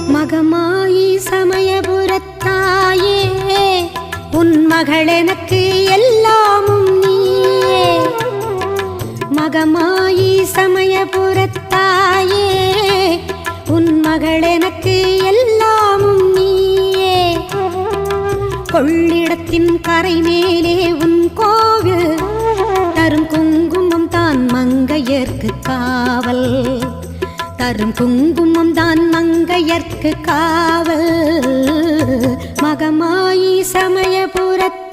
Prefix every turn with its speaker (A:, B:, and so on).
A: மகமாயி சமயபுரத்தாயே உன் மகளெனக்கு எல்லாமும் நீயே. மகமாயி சமயபுரத்தாயே உன் மகளெனக்கு எல்லாமும் நீயே. கொள்ளிடத்தின் கரை மேலே உன் கோவில் தரும் குங்குமம் தான் மங்கையர்க்கு காவல். தரும் குங்குமம் தான் மங்கையர்க்கு காவல். மகமாயி சமயபுரத்